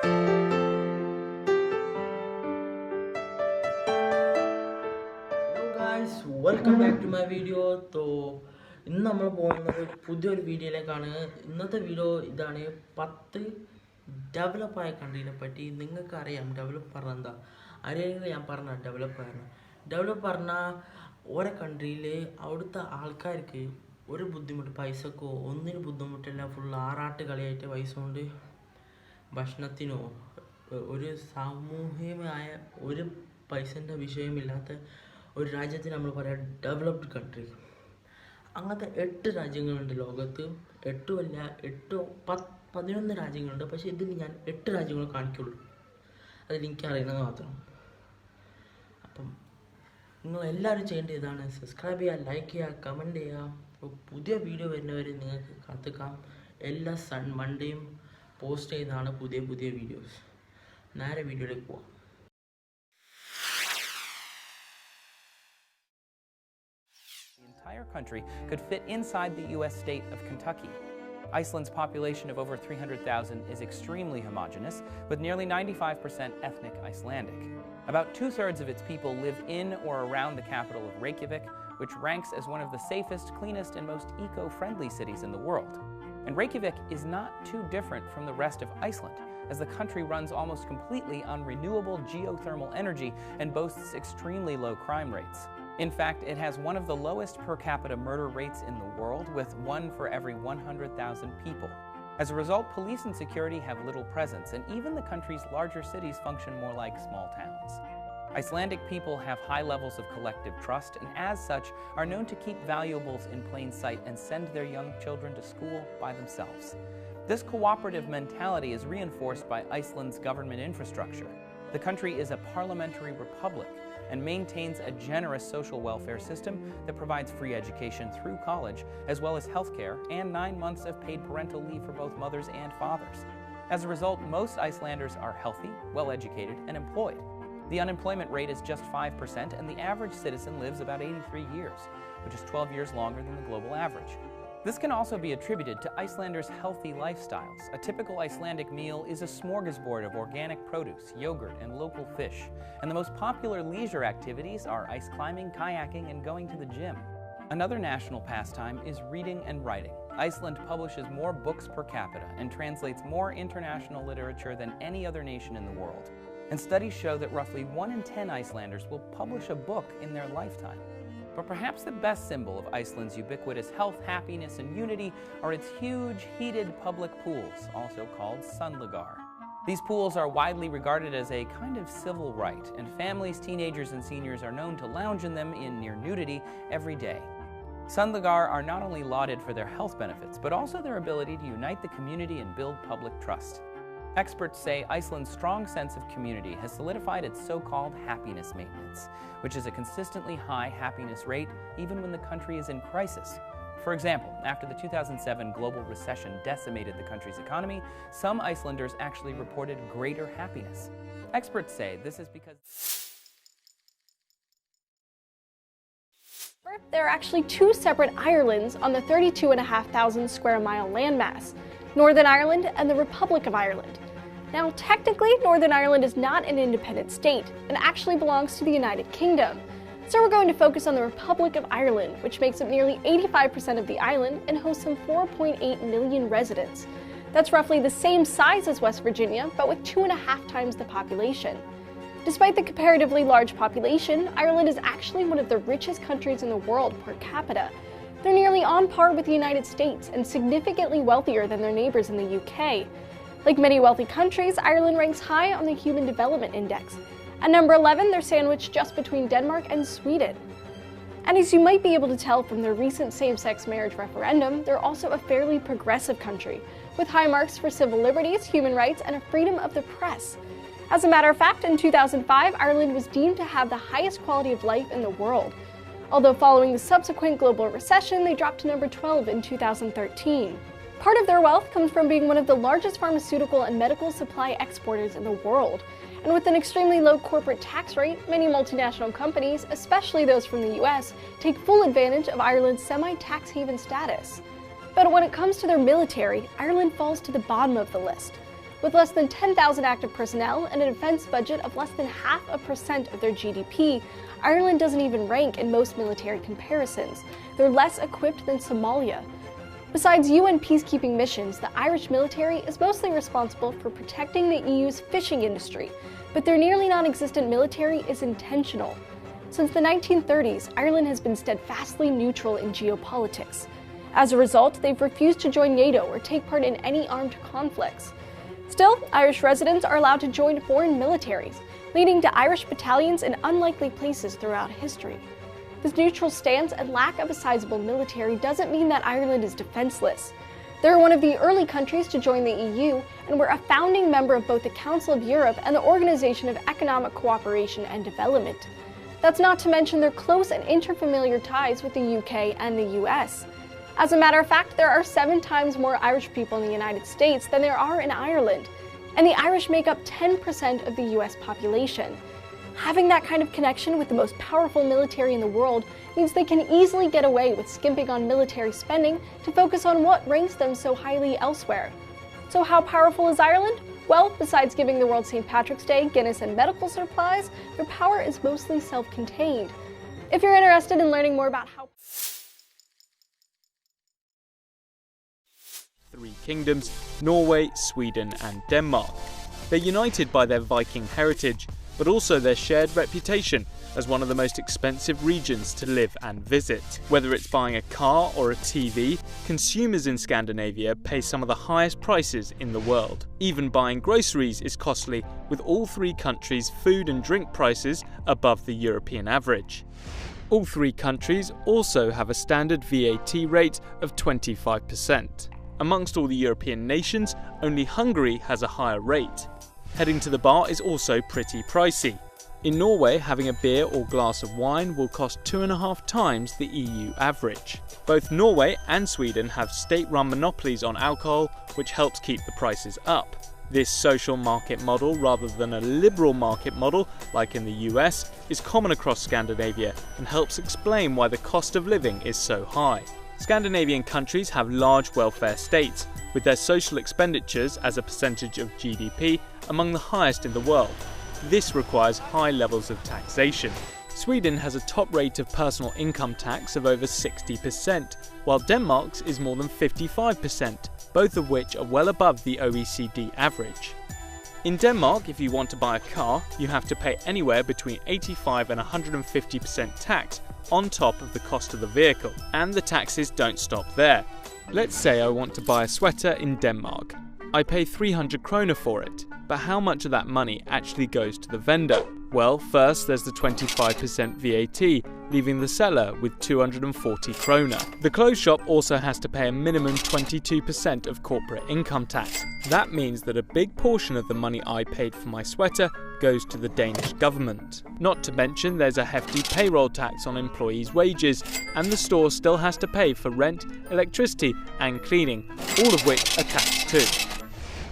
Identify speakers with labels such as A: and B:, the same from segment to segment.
A: Hello guys, welcome back to my video. So ഇന്ന് നമ്മൾ പോകുന്നത് പുതിയൊരു വീഡിയോയിലേക്കാണ്. ഇന്നത്തെ വീഡിയോ ഇതാണ് 10 ഡെവലപ്പായ കൺട്രീനെ പറ്റി. നിങ്ങൾക്കറിയാം ഡെവലപ്പ് പറഞ്ഞാൽ എന്താ? അറിയാമെങ്കിൽ ഞാൻ പറഞ്ഞ ഡെവലപ്പ് പറഞ്ഞാൽ ഓരോ കൺട്രിയിൽ അവിടുത്തെ ആൾക്കാർക്ക് ഒരു ബുദ്ധിമുട്ട്, പൈസക്കോ ഒന്നിനും ബുദ്ധിമുട്ടില്ല, ഫുൾ ആറാട്ട് കളിയായിട്ട് പൈസ കൊണ്ട് ഭക്ഷണത്തിനോ ഒരു സാമൂഹികമായ ഒരു പൈസൻ്റെ വിഷയമില്ലാത്ത ഒരു രാജ്യത്തിന് നമ്മൾ പറയാം ഡെവലപ്ഡ് കൺട്രി. അങ്ങനത്തെ 8 രാജ്യങ്ങളുണ്ട് ലോകത്ത്. 11 രാജ്യങ്ങളുണ്ട്. പക്ഷേ ഇതിൽ ഞാൻ 8 രാജ്യങ്ങൾ കാണിക്കുള്ളൂ, അതിലെനിക്ക് അറിയുന്നത് മാത്രം. അപ്പം നിങ്ങൾ എല്ലാവരും ചെയ്യേണ്ടത് ഇതാണ്: സബ്സ്ക്രൈബ് ചെയ്യുക, ലൈക്ക് ചെയ്യുക, കമൻറ്റ് ചെയ്യുക. അപ്പോൾ പുതിയ വീഡിയോ വരുന്നവരെ നിങ്ങൾക്ക് കാത്തിക്കാം. എല്ലാ മൺഡേയും പോസ്റ്റ് ചെയ്യുന്നതാണ് പുതിയ വീഡിയോസ്. നേരെ വീഡിയോയിലേക്ക് പോവാം.
B: The entire country could fit inside the U.S. state of Kentucky. Iceland's population of over 300,000 is extremely homogeneous, with nearly 95% ethnic Icelandic. About 2/3 of its people live in or around the capital of Reykjavik, which ranks as one of the safest, cleanest, and most eco-friendly cities in the world. And Reykjavik is not too different from the rest of Iceland, as the country runs almost completely on renewable geothermal energy and boasts extremely low crime rates. In fact, it has one of the lowest per capita murder rates in the world, with 1 for every 100,000 people. As a result, police and security have little presence, and even the country's larger cities function more like small towns. Icelandic people have high levels of collective trust, and as such are known to keep valuables in plain sight and send their young children to school by themselves. This cooperative mentality is reinforced by Iceland's government infrastructure. The country is a parliamentary republic and maintains a generous social welfare system that provides free education through college, as well as healthcare and 9 months of paid parental leave for both mothers and fathers. As a result, most Icelanders are healthy, well-educated, and employed. The unemployment rate is just 5%, and the average citizen lives about 83 years, which is 12 years longer than the global average. This can also be attributed to Icelanders' healthy lifestyles. A typical Icelandic meal is a smorgasbord of organic produce, yogurt, and local fish. And the most popular leisure activities are ice climbing, kayaking, and going to the gym. Another national pastime is reading and writing. Iceland publishes more books per capita and translates more international literature than any other nation in the world. And studies show that roughly 1 in 10 Icelanders will publish a book in their lifetime. But perhaps the best symbol of Iceland's ubiquitous health, happiness, and unity are its huge, heated public pools, also called sundlagar. These pools are widely regarded as a kind of civil right, and families, teenagers, and seniors are known to lounge in them in near nudity every day. Sundlagar are not only lauded for their health benefits, but also their ability to unite the community and build public trust. Experts say Iceland's strong sense of community has solidified its so-called happiness maintenance, which is a consistently high happiness rate even when the country is in crisis. For example, after the 2007 global recession decimated the country's economy, some Icelanders actually reported greater happiness. Experts say this is because
C: there are actually 2 separate Irelands on the 32,500 square mile landmass: Northern Ireland and the Republic of Ireland. Now, technically, Northern Ireland is not an independent state and actually belongs to the United Kingdom. So we're going to focus on the Republic of Ireland, which makes up nearly 85% of the island and hosts some 4.8 million residents. That's roughly the same size as West Virginia, but with 2.5 times the population. Despite the comparatively large population, Ireland is actually one of the richest countries in the world per capita. They're nearly on par with the United States and significantly wealthier than their neighbors in the UK. Like many wealthy countries, Ireland ranks high on the Human Development Index. At number 11, they're sandwiched just between Denmark and Sweden. And as you might be able to tell from their recent same-sex marriage referendum, they're also a fairly progressive country, with high marks for civil liberties, human rights, and a freedom of the press. As a matter of fact, in 2005, Ireland was deemed to have the highest quality of life in the world. Although following the subsequent global recession, they dropped to number 12 in 2013. Part of their wealth comes from being one of the largest pharmaceutical and medical supply exporters in the world. And with an extremely low corporate tax rate, many multinational companies, especially those from the US, take full advantage of Ireland's semi-tax haven status. But when it comes to their military, Ireland falls to the bottom of the list. With less than 10,000 active personnel and a defense budget of less than 0.5% of their GDP, Ireland doesn't even rank in most military comparisons. They're less equipped than Somalia. Besides UN peacekeeping missions, the Irish military is mostly responsible for protecting the EU's fishing industry, but their nearly non-existent military is intentional. Since the 1930s, Ireland has been steadfastly neutral in geopolitics. As a result, they've refused to join NATO or take part in any armed conflicts. Still, Irish residents are allowed to join foreign militaries, leading to Irish battalions in unlikely places throughout history. This neutral stance and lack of a sizable military doesn't mean that Ireland is defenseless. They're one of the early countries to join the EU, and were a founding member of both the Council of Europe and the Organization of Economic Cooperation and Development. That's not to mention their close and interfamiliar ties with the UK and the US. As a matter of fact, there are 7 times more Irish people in the United States than there are in Ireland, and the Irish make up 10% of the US population. Having that kind of connection with the most powerful military in the world means they can easily get away with skimping on military spending to focus on what ranks them so highly elsewhere. So how powerful is Ireland? Well, besides giving the world St. Patrick's Day, Guinness, and medical supplies, their power is mostly self-contained. If you're interested in learning more about how
D: 3 kingdoms, Norway, Sweden and Denmark. They're united by their Viking heritage, but also their shared reputation as one of the most expensive regions to live and visit. Whether it's buying a car or a TV, consumers in Scandinavia pay some of the highest prices in the world. Even buying groceries is costly, with all 3 countries' food and drink prices above the European average. All 3 countries also have a standard VAT rate of 25%. Amongst all the European nations, only Hungary has a higher rate. Heading to the bar is also pretty pricey. In Norway, having a beer or glass of wine will cost 2.5 times the EU average. Both Norway and Sweden have state-run monopolies on alcohol, which helps keep the prices up. This social market model, rather than a liberal market model like in the US, is common across Scandinavia and helps explain why the cost of living is so high. Scandinavian countries have large welfare states, with their social expenditures as a percentage of GDP among the highest in the world. This requires high levels of taxation. Sweden has a top rate of personal income tax of over 60%, while Denmark's is more than 55%, both of which are well above the OECD average. In Denmark, if you want to buy a car, you have to pay anywhere between 85 and 150% tax on top of the cost of the vehicle, and the taxes don't stop there. Let's say I want to buy a sweater in Denmark. I pay 300 kroner for it, but how much of that money actually goes to the vendor? Well, first there's the 25% VAT, leaving the seller with 240 kroner. The clothes shop also has to pay a minimum 22% of corporate income tax. That means that a big portion of the money I paid for my sweater goes to the Danish government. Not to mention there's a hefty payroll tax on employees' wages, and the store still has to pay for rent, electricity and cleaning, all of which are taxed too.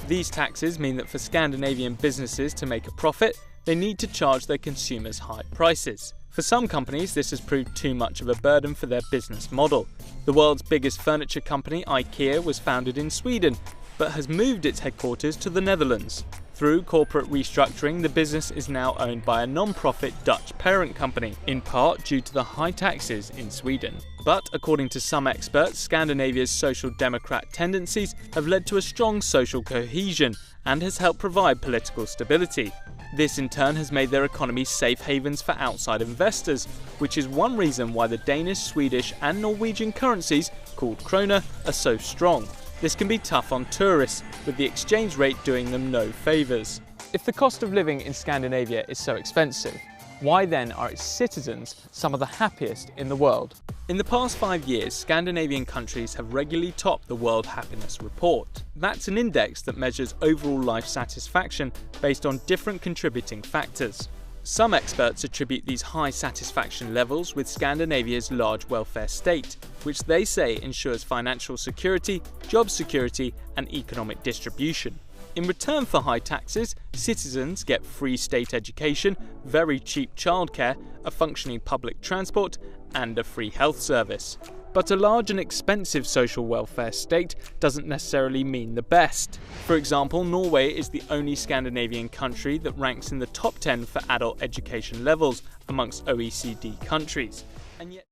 D: These taxes mean that for Scandinavian businesses to make a profit, they need to charge their consumers high prices. For some companies, this has proved too much of a burden for their business model. The world's biggest furniture company, IKEA, was founded in Sweden, but has moved its headquarters to the Netherlands. Through corporate restructuring, the business is now owned by a non-profit Dutch parent company, in part due to the high taxes in Sweden. But according to some experts, Scandinavia's social democrat tendencies have led to a strong social cohesion and has helped provide political stability. This in turn has made their economy safe havens for outside investors, which is one reason why the Danish, Swedish and Norwegian currencies, called kroner, are so strong. This can be tough on tourists, with the exchange rate doing them no favours. If the cost of living in Scandinavia is so expensive, why then are its citizens some of the happiest in the world? In the past 5 years, Scandinavian countries have regularly topped the World Happiness Report. That's an index that measures overall life satisfaction based on different contributing factors. Some experts attribute these high satisfaction levels with Scandinavia's large welfare state, which they say ensures financial security, job security and economic distribution. In return for high taxes, citizens get free state education, very cheap childcare, a functioning public transport and a free health service. But a large and expensive social welfare state doesn't necessarily mean the best. For example, Norway is the only Scandinavian country that ranks in the top 10 for adult education levels amongst OECD countries. And yet,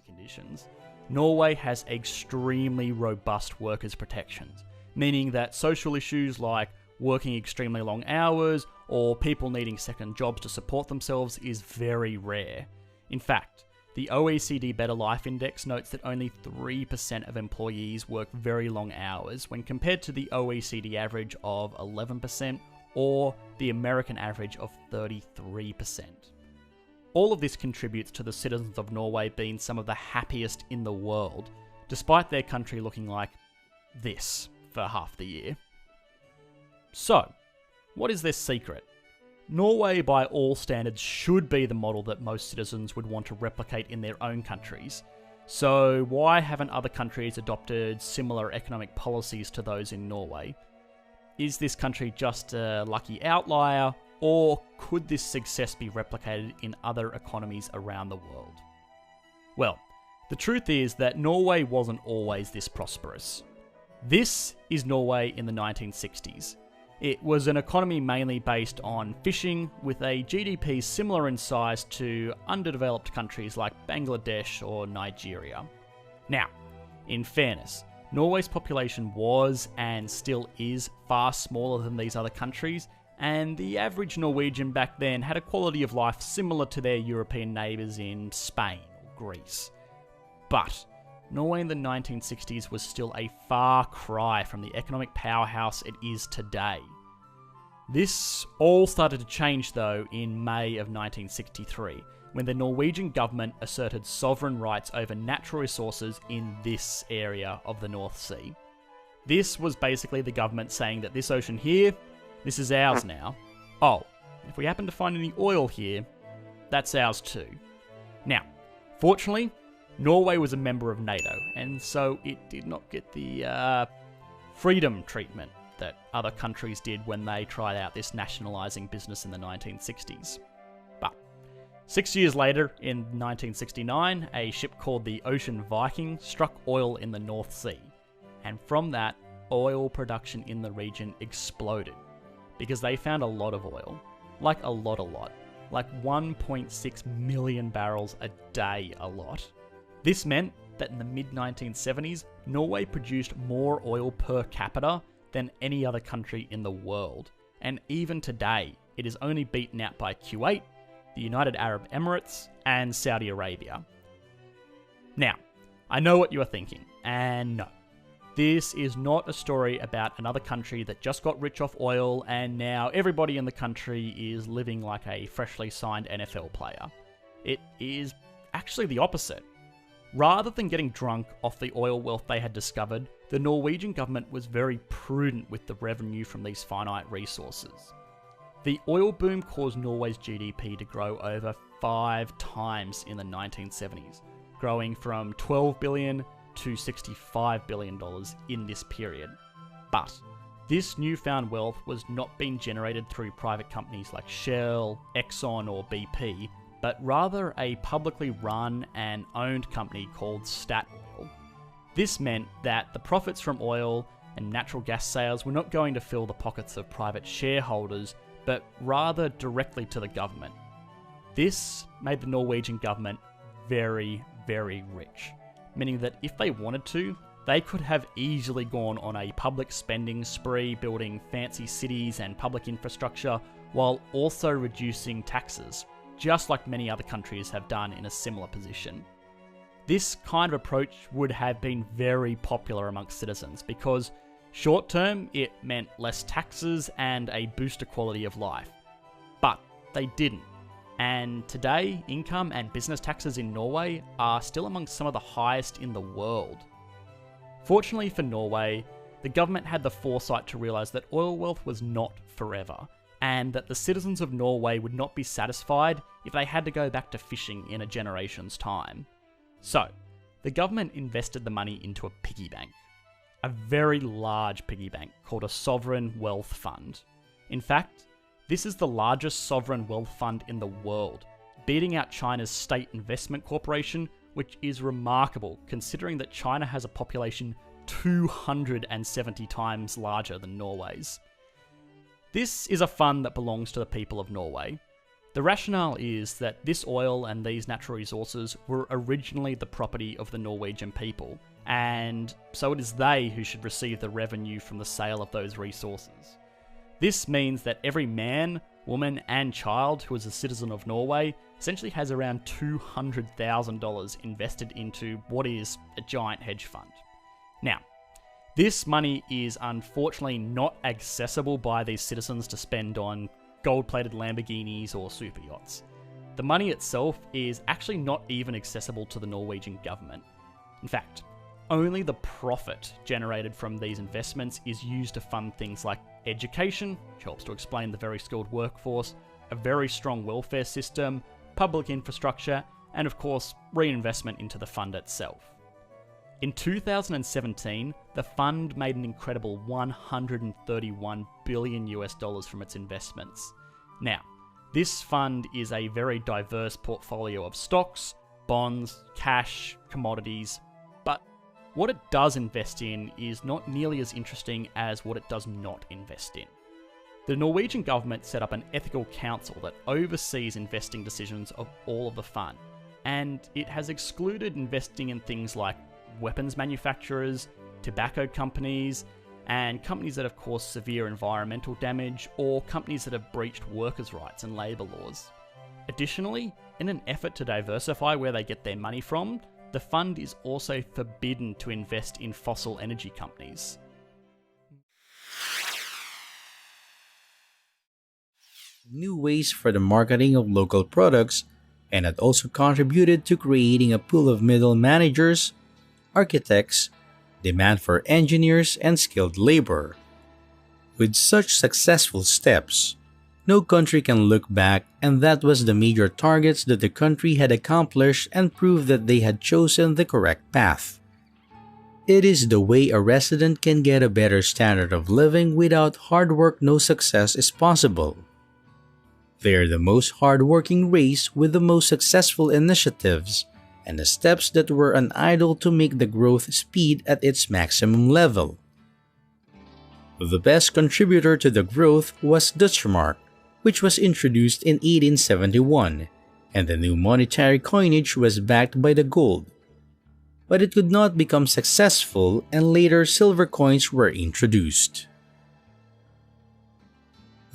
E: conditions, Norway has extremely robust workers' protections, meaning that social issues like working extremely long hours or people needing second jobs to support themselves is very rare. In fact, the OECD Better Life Index notes that only 3% of employees work very long hours when compared to the OECD average of 11% or the American average of 33%. All of this contributes to the citizens of Norway being some of the happiest in the world, despite their country looking like this for half the year. So, what is their secret? Norway, by all standards, should be the model that most citizens would want to replicate in their own countries. So, why haven't other countries adopted similar economic policies to those in Norway? Is this country just a lucky outlier, or could this success be replicated in other economies around the world? Well, the truth is that Norway wasn't always this prosperous. This is Norway in the 1960s. It was an economy mainly based on fishing, with a GDP similar in size to underdeveloped countries like Bangladesh or Nigeria. Now, in fairness, Norway's population was and still is far smaller than these other countries, and the average Norwegian back then had a quality of life similar to their European neighbours in Spain or Greece. But Norway in the 1960s was still a far cry from the economic powerhouse it is today. This all started to change though in May of 1963, when the Norwegian government asserted sovereign rights over natural resources in this area of the North Sea. This was basically the government saying that this ocean here, this is ours now. Oh, if we happen to find any oil here, that's ours too. Now, fortunately, Norway was a member of NATO, and so it did not get the freedom treatment that other countries did when they tried out this nationalising business in the 1960s. But 6 years later, in 1969, a ship called the Ocean Viking struck oil in the North Sea, and from that, oil production in the region exploded, because they found a lot of oil. Like a lot. Like 1.6 million barrels a day a lot. This meant that in the mid-1970s, Norway produced more oil per capita than any other country in the world. And even today, it is only beaten out by Kuwait, the United Arab Emirates, and Saudi Arabia. Now, I know what you are thinking, and no. This is not a story about another country that just got rich off oil and now everybody in the country is living like a freshly signed NFL player. It is actually the opposite. Rather than getting drunk off the oil wealth they had discovered, the Norwegian government was very prudent with the revenue from these finite resources. The oil boom caused Norway's GDP to grow over 5 times in the 1970s, growing from $12 billion to $65 billion in this period. But this newfound wealth was not being generated through private companies like Shell, Exxon or BP, but rather a publicly run and owned company called Statoil. This meant that the profits from oil and natural gas sales were not going to fill the pockets of private shareholders, but rather directly to the government. This made the Norwegian government very, very rich, meaning that if they wanted to, they could have easily gone on a public spending spree building fancy cities and public infrastructure while also reducing taxes, just like many other countries have done in a similar position. This kind of approach would have been very popular amongst citizens because short term it meant less taxes and a booster quality of life. But they didn't. And today, income and business taxes in Norway are still among some of the highest in the world. Fortunately for Norway, the government had the foresight to realise that oil wealth was not forever, and that the citizens of Norway would not be satisfied if they had to go back to fishing in a generation's time. So, the government invested the money into a piggy bank. A very large piggy bank called a sovereign wealth fund. In fact, this is the largest sovereign wealth fund in the world, beating out China's State Investment Corporation, which is remarkable considering that China has a population 270 times larger than Norway's. This is a fund that belongs to the people of Norway. The rationale is that this oil and these natural resources were originally the property of the Norwegian people, and so it is they who should receive the revenue from the sale of those resources. This means that every man, woman, and child who is a citizen of Norway essentially has around $200,000 invested into what is a giant hedge fund. Now, this money is unfortunately not accessible by these citizens to spend on gold-plated Lamborghinis or super yachts. The money itself is actually not even accessible to the Norwegian government. In fact, only the profit generated from these investments is used to fund things like education, which helps to explain the very skilled workforce, a very strong welfare system, public infrastructure, and of course, reinvestment into the fund itself. In 2017, the fund made an incredible $131 billion from its investments. Now, this fund is a very diverse portfolio of stocks, bonds, cash, commodities, but what it does invest in is not nearly as interesting as what it does not invest in. The Norwegian government set up an ethical council that oversees investing decisions of all of the fund, and it has excluded investing in things like weapons manufacturers, tobacco companies, and companies that have caused severe environmental damage, or companies that have breached workers' rights and labour laws. Additionally, in an effort to diversify where they get their money from, the fund is also forbidden to invest in fossil energy companies.
F: New ways for the marketing of local products, and it also contributed to creating a pool of middle managers, architects, demand for engineers, and skilled labor. With such successful steps, no country can look back, and that was the major targets that the country had accomplished and proved that they had chosen the correct path. It is the way a resident can get a better standard of living. Without hard work, no success is possible. They are the most hard-working race with the most successful initiatives, and the steps that were unidle to make the growth speed at its maximum level. The best contributor to the growth was Deutschmark, which was introduced in 1871, and the new monetary coinage was backed by the gold. But it could not become successful, and later silver coins were introduced.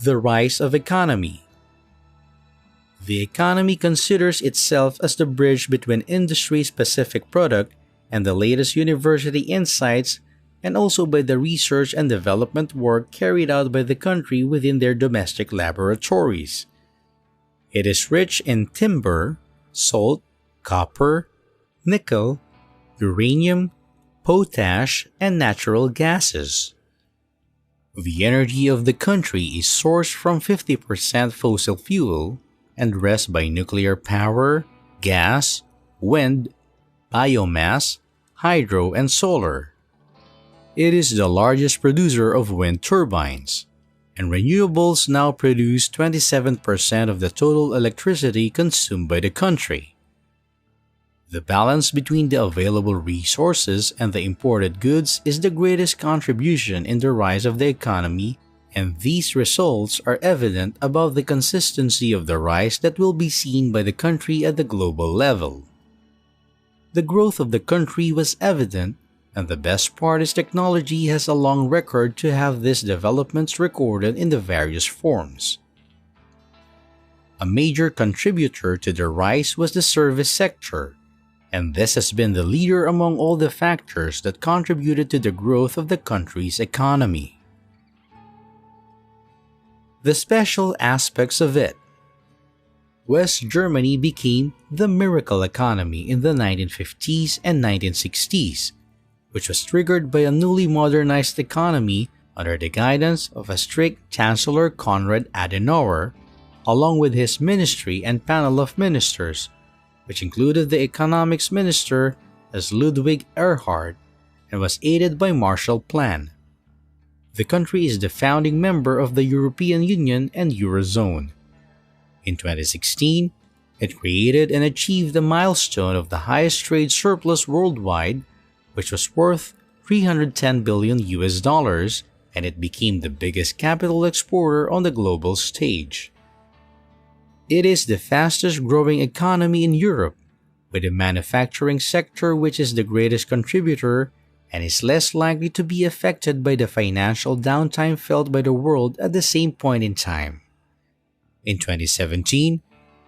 F: The rise of economy. The economy considers itself as the bridge between industry-specific product and the latest university insights, and also by the research and development work carried out by the country within their domestic laboratories. It is rich in timber, salt, copper, nickel, uranium, potash, and natural gases. The energy of the country is sourced from 50% fossil fuel, and rest by nuclear power, gas, wind, biomass, hydro, and solar. It is the largest producer of wind turbines, and renewables now produce 27% of the total electricity consumed by the country. The balance between the available resources and the imported goods is the greatest contribution in the rise of the economy, and these results are evident above the consistency of the rise that will be seen by the country at the global level. The growth of the country was evident, and the best part is technology has a long record to have these developments recorded in the various forms. A major contributor to the rise was the service sector, and this has been the leader among all the factors that contributed to the growth of the country's economy. The special aspects of it. West Germany became the miracle economy in the 1950s and 1960s, which was triggered by a newly modernized economy under the guidance of a strict Chancellor Konrad Adenauer, along with his ministry and panel of ministers, which included the economics minister as Ludwig Erhard and was aided by Marshall Plan. The country is the founding member of the European Union and Eurozone. In 2016, It created and achieved the milestone of the highest trade surplus worldwide, which was worth $310 billion US, and it became the biggest capital exporter on the global stage. It is the fastest growing economy in Europe, with a manufacturing sector which is the greatest contributor and is less likely to be affected by the financial downtime felt by the world at the same point in time. In 2017,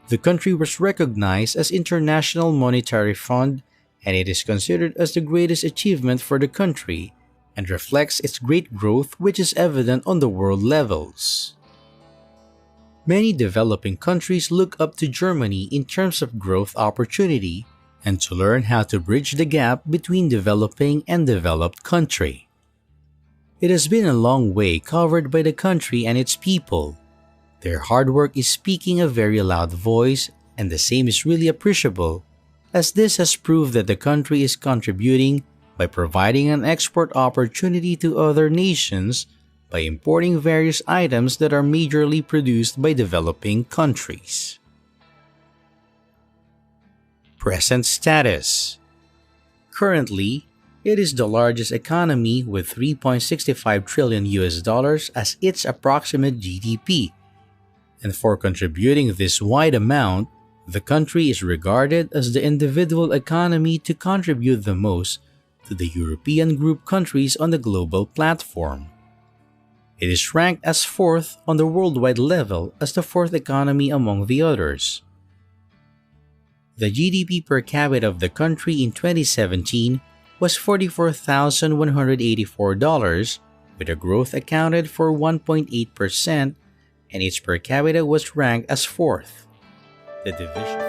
F: the country was recognized as International Monetary Fund, and it is considered as the greatest achievement for the country and reflects its great growth, which is evident on the world levels. Many developing countries look up to Germany in terms of growth opportunity and to learn how to bridge the gap between developing and developed country. It has been a long way covered by the country and its people. Their hard work is speaking a very loud voice, and the same is really appreciable, as this has proved that the country is contributing by providing an export opportunity to other nations by importing various items that are majorly produced by developing countries. Present status. Currently, it is the largest economy with $3.65 trillion as its approximate GDP, and for contributing this wide amount, the country is regarded as the individual economy to contribute the most to the European group countries on the global platform. It is ranked as fourth on the worldwide level as the fourth economy among the others. The GDP per capita of the country in 2017 was $44,184, with a growth accounted for 1.8%, and its per capita was ranked as fourth. The division